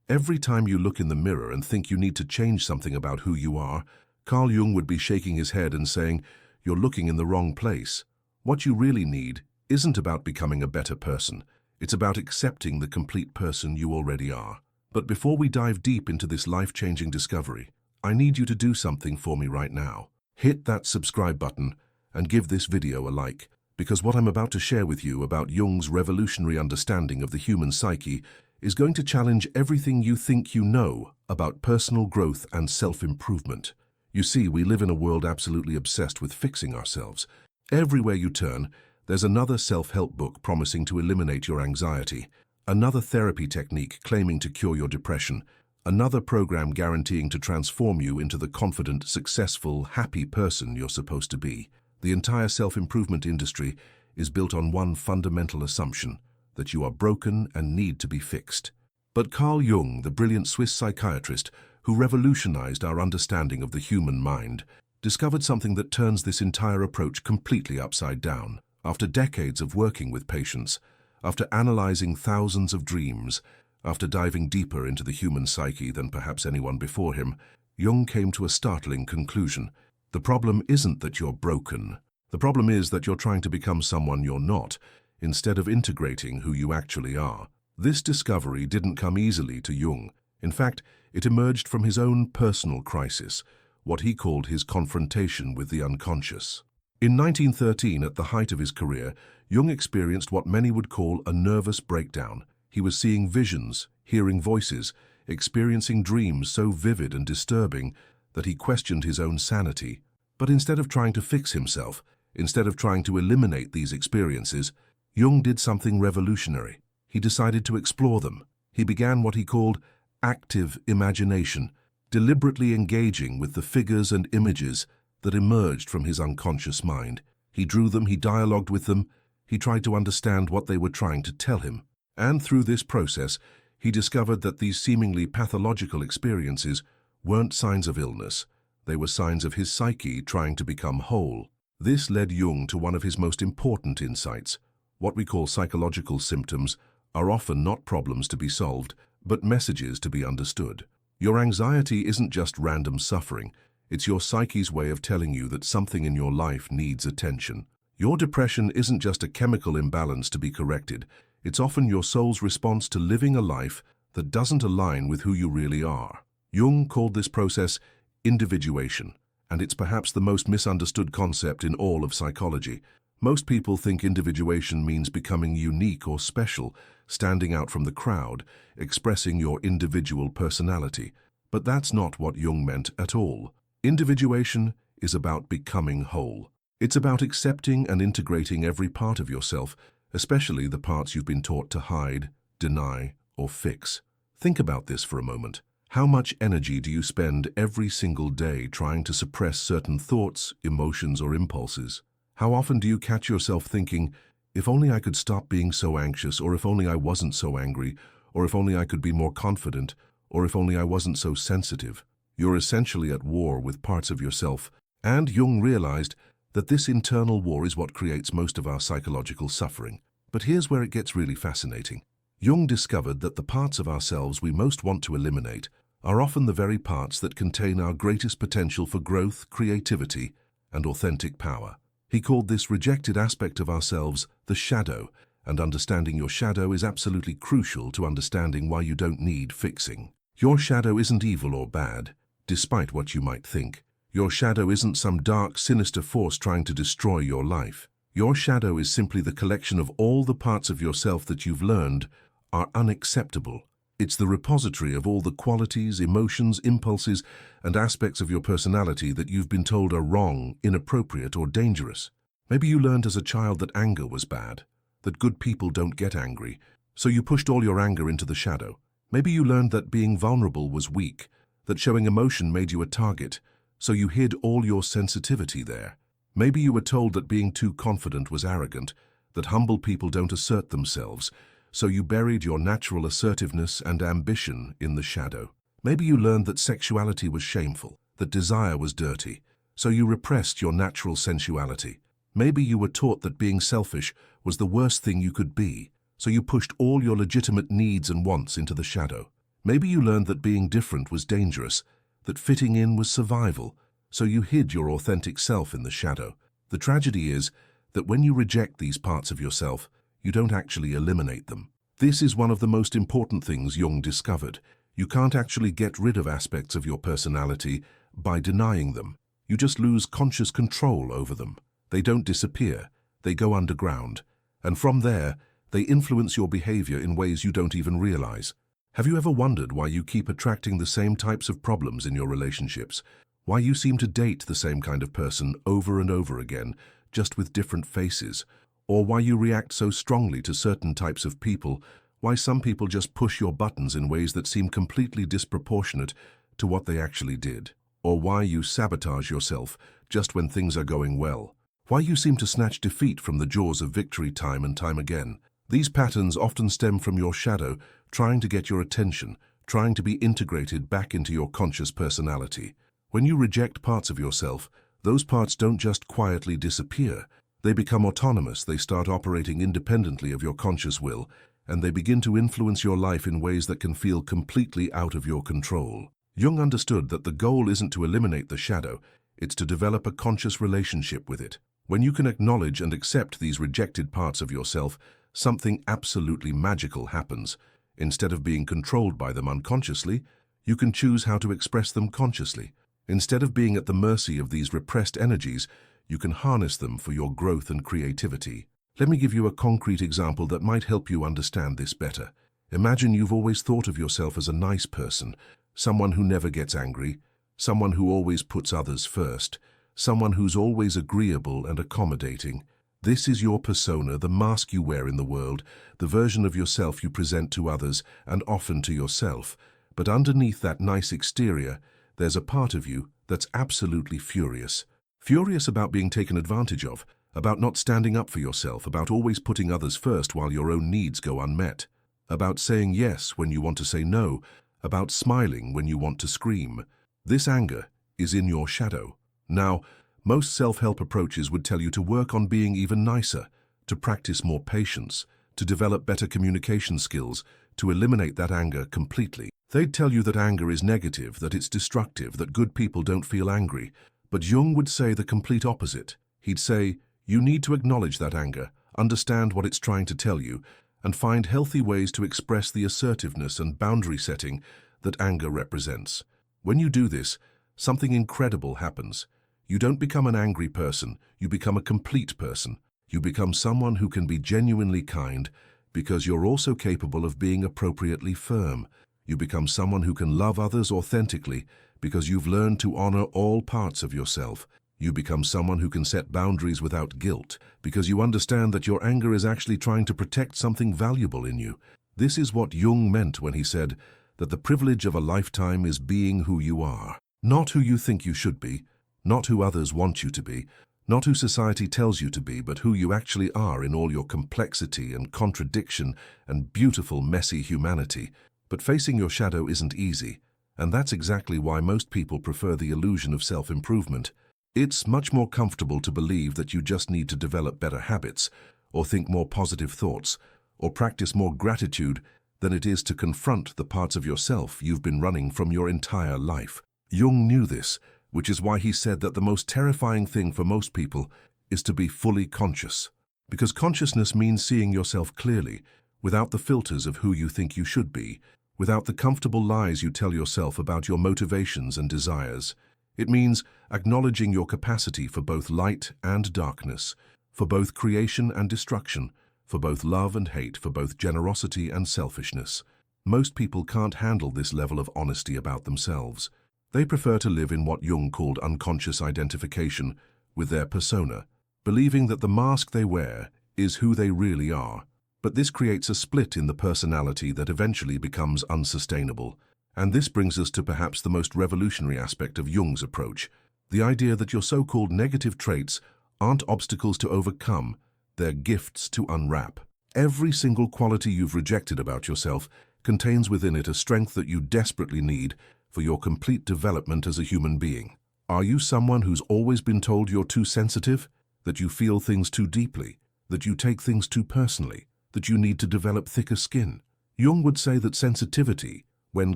Every time you look in the mirror and think you need to change something about who you are, Carl Jung would be shaking his head and saying, "You're looking in the wrong place. What you really need isn't about becoming a better person. It's about accepting the complete person you already are." But before we dive deep into this life-changing discovery, I need you to do something for me right now. Hit that subscribe button and give this video a like, because what I'm about to share with you about Jung's revolutionary understanding of the human psyche is going to challenge everything you think you know about personal growth and self-improvement. You see, we live in a world absolutely obsessed with fixing ourselves. Everywhere you turn, there's another self-help book promising to eliminate your anxiety, another therapy technique claiming to cure your depression, another program guaranteeing to transform you into the confident, successful, happy person you're supposed to be. The entire self-improvement industry is built on one fundamental assumption, that you are broken and need to be fixed. But Carl Jung, the brilliant Swiss psychiatrist who revolutionized our understanding of the human mind, discovered something that turns this entire approach completely upside down. After decades of working with patients, after analyzing thousands of dreams, after diving deeper into the human psyche than perhaps anyone before him, Jung came to a startling conclusion. The problem isn't that you're broken. The problem is that you're trying to become someone you're not, instead of integrating who you actually are. This discovery didn't come easily to Jung. In fact, it emerged from his own personal crisis, what he called his confrontation with the unconscious. In 1913, at the height of his career, Jung experienced what many would call a nervous breakdown. He was seeing visions, hearing voices, experiencing dreams so vivid and disturbing that he questioned his own sanity. But instead of trying to fix himself, instead of trying to eliminate these experiences, Jung did something revolutionary. He decided to explore them. He began what he called active imagination, deliberately engaging with the figures and images that emerged from his unconscious mind. He drew them, he dialogued with them, he tried to understand what they were trying to tell him. And through this process, he discovered that these seemingly pathological experiences weren't signs of illness. They were signs of his psyche trying to become whole. This led Jung to one of his most important insights. What we call psychological symptoms are often not problems to be solved, but messages to be understood. Your anxiety isn't just random suffering. It's your psyche's way of telling you that something in your life needs attention. Your depression isn't just a chemical imbalance to be corrected. It's often your soul's response to living a life that doesn't align with who you really are. Jung called this process individuation, and it's perhaps the most misunderstood concept in all of psychology. Most people think individuation means becoming unique or special, standing out from the crowd, expressing your individual personality. But that's not what Jung meant at all. Individuation is about becoming whole. It's about accepting and integrating every part of yourself, especially the parts you've been taught to hide, deny, or fix. Think about this for a moment. How much energy do you spend every single day trying to suppress certain thoughts, emotions, or impulses? How often do you catch yourself thinking, if only I could stop being so anxious, or if only I wasn't so angry, or if only I could be more confident, or if only I wasn't so sensitive? You're essentially at war with parts of yourself, and Jung realized that this internal war is what creates most of our psychological suffering. But here's where it gets really fascinating. Jung discovered that the parts of ourselves we most want to eliminate are often the very parts that contain our greatest potential for growth, creativity, and authentic power. He called this rejected aspect of ourselves the shadow, and understanding your shadow is absolutely crucial to understanding why you don't need fixing. Your shadow isn't evil or bad, despite what you might think. Your shadow isn't some dark, sinister force trying to destroy your life. Your shadow is simply the collection of all the parts of yourself that you've learned are unacceptable. It's the repository of all the qualities, emotions, impulses, and aspects of your personality that you've been told are wrong, inappropriate, or dangerous. Maybe you learned as a child that anger was bad, that good people don't get angry, so you pushed all your anger into the shadow. Maybe you learned that being vulnerable was weak, that showing emotion made you a target, so you hid all your sensitivity there. Maybe you were told that being too confident was arrogant, that humble people don't assert themselves, so you buried your natural assertiveness and ambition in the shadow. Maybe you learned that sexuality was shameful, that desire was dirty, so you repressed your natural sensuality. Maybe you were taught that being selfish was the worst thing you could be, so you pushed all your legitimate needs and wants into the shadow. Maybe you learned that being different was dangerous, that fitting in was survival, so you hid your authentic self in the shadow. The tragedy is that when you reject these parts of yourself, you don't actually eliminate them. This is one of the most important things Jung discovered. You can't actually get rid of aspects of your personality by denying them. You just lose conscious control over them. They don't disappear, they go underground. And from there, they influence your behavior in ways you don't even realize. Have you ever wondered why you keep attracting the same types of problems in your relationships? Why you seem to date the same kind of person over and over again, just with different faces? Or why you react so strongly to certain types of people? Why some people just push your buttons in ways that seem completely disproportionate to what they actually did? Or why you sabotage yourself just when things are going well? Why you seem to snatch defeat from the jaws of victory time and time again? These patterns often stem from your shadow trying to get your attention, trying to be integrated back into your conscious personality. When you reject parts of yourself, those parts don't just quietly disappear. They become autonomous, they start operating independently of your conscious will, and they begin to influence your life in ways that can feel completely out of your control. Jung understood that the goal isn't to eliminate the shadow, it's to develop a conscious relationship with it. When you can acknowledge and accept these rejected parts of yourself, something absolutely magical happens. Instead of being controlled by them unconsciously, you can choose how to express them consciously. Instead of being at the mercy of these repressed energies, you can harness them for your growth and creativity. Let me give you a concrete example that might help you understand this better. Imagine you've always thought of yourself as a nice person, someone who never gets angry, someone who always puts others first, someone who's always agreeable and accommodating. This is your persona, the mask you wear in the world, the version of yourself you present to others and often to yourself. But underneath that nice exterior, there's a part of you that's absolutely furious. Furious about being taken advantage of, about not standing up for yourself, about always putting others first while your own needs go unmet, about saying yes when you want to say no, about smiling when you want to scream. This anger is in your shadow. Now, most self-help approaches would tell you to work on being even nicer, to practice more patience, to develop better communication skills, to eliminate that anger completely. They'd tell you that anger is negative, that it's destructive, that good people don't feel angry. But Jung would say the complete opposite. He'd say, you need to acknowledge that anger, understand what it's trying to tell you, and find healthy ways to express the assertiveness and boundary setting that anger represents. When you do this, something incredible happens. You don't become an angry person, you become a complete person. You become someone who can be genuinely kind because you're also capable of being appropriately firm. You become someone who can love others authentically because you've learned to honor all parts of yourself. You become someone who can set boundaries without guilt because you understand that your anger is actually trying to protect something valuable in you. This is what Jung meant when he said that the privilege of a lifetime is being who you are. Not who you think you should be, not who others want you to be, not who society tells you to be, but who you actually are in all your complexity and contradiction and beautiful, messy humanity. But facing your shadow isn't easy, and that's exactly why most people prefer the illusion of self-improvement. It's much more comfortable to believe that you just need to develop better habits, or think more positive thoughts, or practice more gratitude than it is to confront the parts of yourself you've been running from your entire life. Jung knew this, which is why he said that the most terrifying thing for most people is to be fully conscious. Because consciousness means seeing yourself clearly, without the filters of who you think you should be, without the comfortable lies you tell yourself about your motivations and desires. It means acknowledging your capacity for both light and darkness, for both creation and destruction, for both love and hate, for both generosity and selfishness. Most people can't handle this level of honesty about themselves. They prefer to live in what Jung called unconscious identification with their persona, believing that the mask they wear is who they really are. But this creates a split in the personality that eventually becomes unsustainable. And this brings us to perhaps the most revolutionary aspect of Jung's approach, the idea that your so-called negative traits aren't obstacles to overcome, they're gifts to unwrap. Every single quality you've rejected about yourself contains within it a strength that you desperately need for your complete development as a human being. Are you someone who's always been told you're too sensitive, that you feel things too deeply, that you take things too personally, that you need to develop thicker skin? Jung would say that sensitivity, when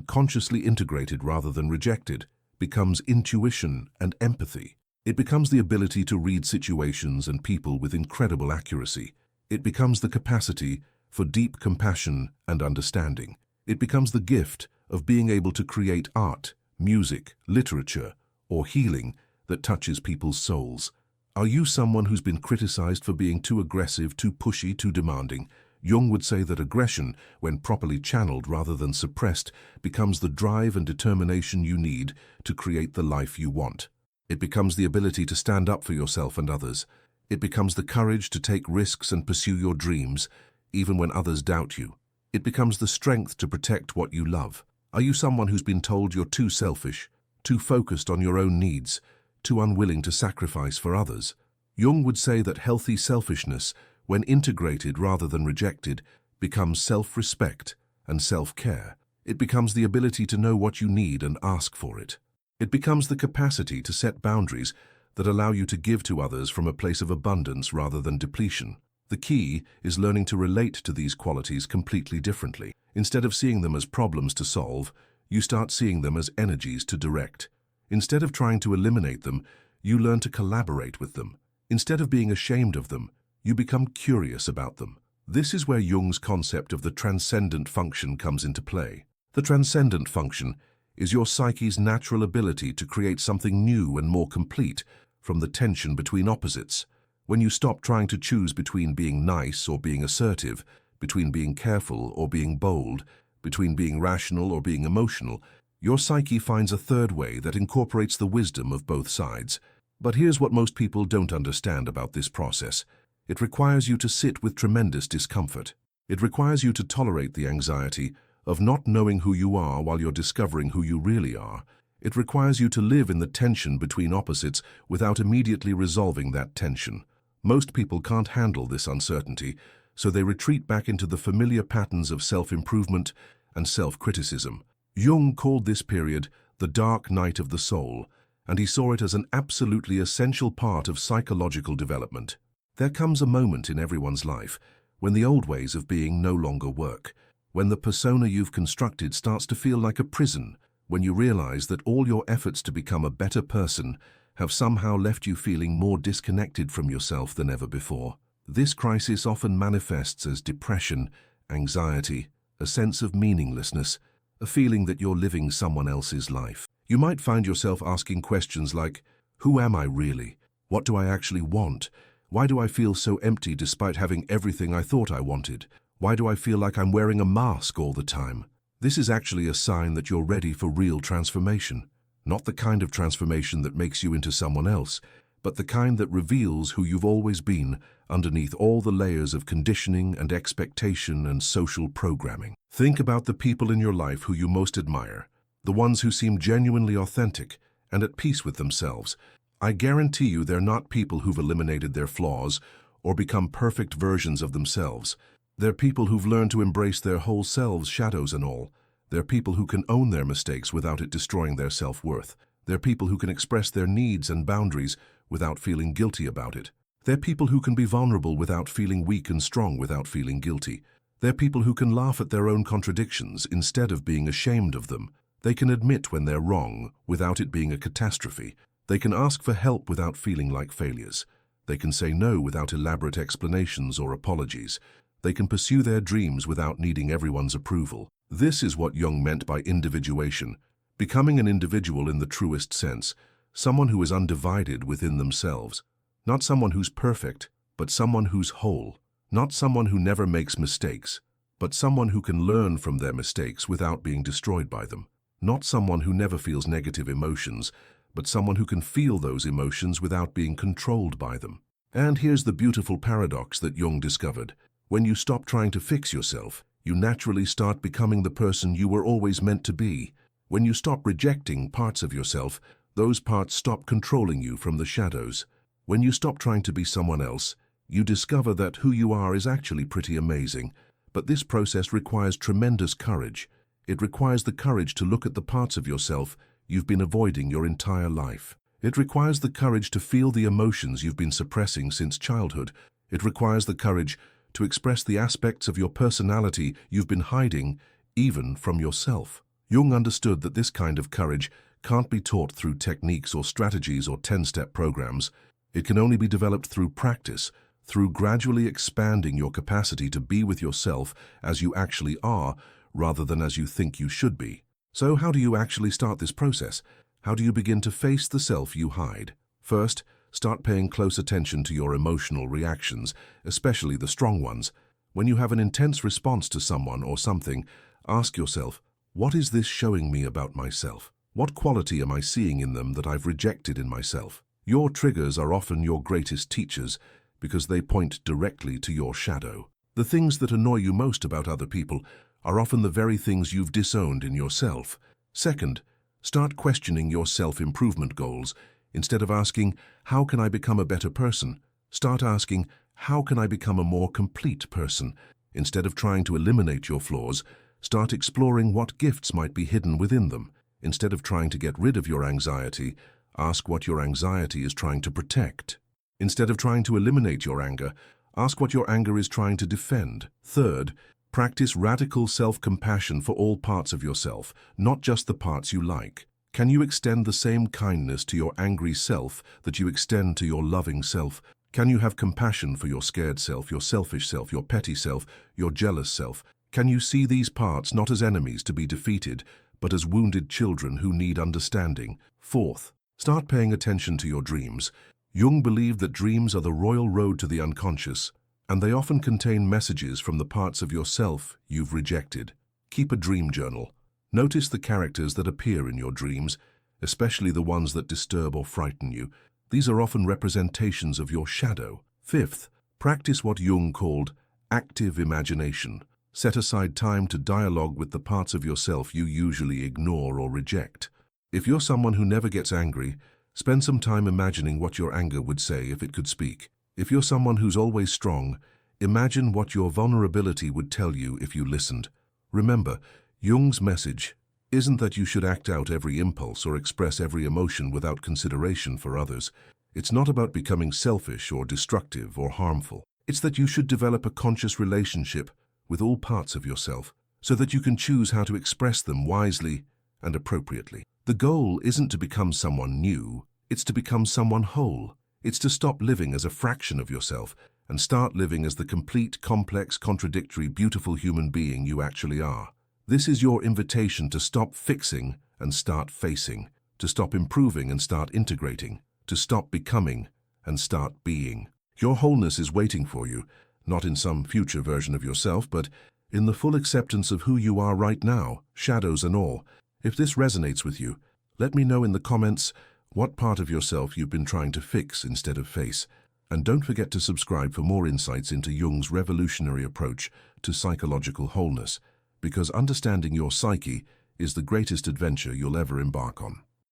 consciously integrated rather than rejected, becomes intuition and empathy. It becomes the ability to read situations and people with incredible accuracy. It becomes the capacity for deep compassion and understanding. It becomes the gift of being able to create art, music, literature, or healing that touches people's souls. Are you someone who's been criticized for being too aggressive, too pushy, too demanding? Jung would say that aggression, when properly channeled rather than suppressed, becomes the drive and determination you need to create the life you want. It becomes the ability to stand up for yourself and others. It becomes the courage to take risks and pursue your dreams, even when others doubt you. It becomes the strength to protect what you love. Are you someone who's been told you're too selfish, too focused on your own needs, too unwilling to sacrifice for others? Jung would say that healthy selfishness, when integrated rather than rejected, becomes self-respect and self-care. It becomes the ability to know what you need and ask for it. It becomes the capacity to set boundaries that allow you to give to others from a place of abundance rather than depletion. The key is learning to relate to these qualities completely differently. Instead of seeing them as problems to solve, you start seeing them as energies to direct. Instead of trying to eliminate them, you learn to collaborate with them. Instead of being ashamed of them, you become curious about them. This is where Jung's concept of the transcendent function comes into play. The transcendent function is your psyche's natural ability to create something new and more complete from the tension between opposites. When you stop trying to choose between being nice or being assertive, between being careful or being bold, between being rational or being emotional, your psyche finds a third way that incorporates the wisdom of both sides. But here's what most people don't understand about this process. It requires you to sit with tremendous discomfort. It requires you to tolerate the anxiety of not knowing who you are while you're discovering who you really are. It requires you to live in the tension between opposites without immediately resolving that tension. Most people can't handle this uncertainty, so they retreat back into the familiar patterns of self-improvement and self-criticism. Jung called this period the dark night of the soul, and he saw it as an absolutely essential part of psychological development. There comes a moment in everyone's life when the old ways of being no longer work, when the persona you've constructed starts to feel like a prison, when you realize that all your efforts to become a better person have somehow left you feeling more disconnected from yourself than ever before. This crisis often manifests as depression, anxiety, a sense of meaninglessness, a feeling that you're living someone else's life. You might find yourself asking questions like, who am I really? What do I actually want? Why do I feel so empty despite having everything I thought I wanted? Why do I feel like I'm wearing a mask all the time? This is actually a sign that you're ready for real transformation. Not the kind of transformation that makes you into someone else, but the kind that reveals who you've always been underneath all the layers of conditioning and expectation and social programming. Think about the people in your life who you most admire, the ones who seem genuinely authentic and at peace with themselves. I guarantee you they're not people who've eliminated their flaws or become perfect versions of themselves. They're people who've learned to embrace their whole selves, shadows and all. They're people who can own their mistakes without it destroying their self-worth. They're people who can express their needs and boundaries without feeling guilty about it. They're people who can be vulnerable without feeling weak and strong without feeling guilty. They're people who can laugh at their own contradictions instead of being ashamed of them. They can admit when they're wrong without it being a catastrophe. They can ask for help without feeling like failures. They can say no without elaborate explanations or apologies. They can pursue their dreams without needing everyone's approval. This is what Jung meant by individuation, becoming an individual in the truest sense, someone who is undivided within themselves. Not someone who's perfect, but someone who's whole. Not someone who never makes mistakes, but someone who can learn from their mistakes without being destroyed by them. Not someone who never feels negative emotions, but someone who can feel those emotions without being controlled by them. And here's the beautiful paradox that Jung discovered. When you stop trying to fix yourself, you naturally start becoming the person you were always meant to be. When you stop rejecting parts of yourself, those parts stop controlling you from the shadows. When you stop trying to be someone else, you discover that who you are is actually pretty amazing. But this process requires tremendous courage. It requires the courage to look at the parts of yourself you've been avoiding your entire life. It requires the courage to feel the emotions you've been suppressing since childhood. It requires the courage to express the aspects of your personality you've been hiding, even from yourself. Jung understood that this kind of courage can't be taught through techniques or strategies or 10-step programs. It can only be developed through practice, through gradually expanding your capacity to be with yourself as you actually are, rather than as you think you should be. So how do you actually start this process? How do you begin to face the self you hide? First, start paying close attention to your emotional reactions, especially the strong ones. When you have an intense response to someone or something, ask yourself, what is this showing me about myself? What quality am I seeing in them that I've rejected in myself? Your triggers are often your greatest teachers because they point directly to your shadow. The things that annoy you most about other people are often the very things you've disowned in yourself. Second, start questioning your self-improvement goals. Instead of asking, how can I become a better person? Start asking, how can I become a more complete person? Instead of trying to eliminate your flaws, start exploring what gifts might be hidden within them. Instead of trying to get rid of your anxiety, ask what your anxiety is trying to protect. Instead of trying to eliminate your anger, ask what your anger is trying to defend. Third, practice radical self-compassion for all parts of yourself, not just the parts you like. Can you extend the same kindness to your angry self that you extend to your loving self? Can you have compassion for your scared self, your selfish self, your petty self, your jealous self? Can you see these parts not as enemies to be defeated, but as wounded children who need understanding? Fourth, start paying attention to your dreams. Jung believed that dreams are the royal road to the unconscious, and they often contain messages from the parts of yourself you've rejected. Keep a dream journal. Notice the characters that appear in your dreams, especially the ones that disturb or frighten you. These are often representations of your shadow. Fifth, practice what Jung called active imagination. Set aside time to dialogue with the parts of yourself you usually ignore or reject. If you're someone who never gets angry, spend some time imagining what your anger would say if it could speak. If you're someone who's always strong, imagine what your vulnerability would tell you if you listened. Remember, Jung's message isn't that you should act out every impulse or express every emotion without consideration for others. It's not about becoming selfish or destructive or harmful. It's that you should develop a conscious relationship with all parts of yourself so that you can choose how to express them wisely and appropriately. The goal isn't to become someone new, it's to become someone whole. It's to stop living as a fraction of yourself and start living as the complete, complex, contradictory, beautiful human being you actually are. This is your invitation to stop fixing and start facing, to stop improving and start integrating, to stop becoming and start being. Your wholeness is waiting for you, not in some future version of yourself, but in the full acceptance of who you are right now, shadows and all. If this resonates with you, let me know in the comments what part of yourself you've been trying to fix instead of face. And don't forget to subscribe for more insights into Jung's revolutionary approach to psychological wholeness, because understanding your psyche is the greatest adventure you'll ever embark on.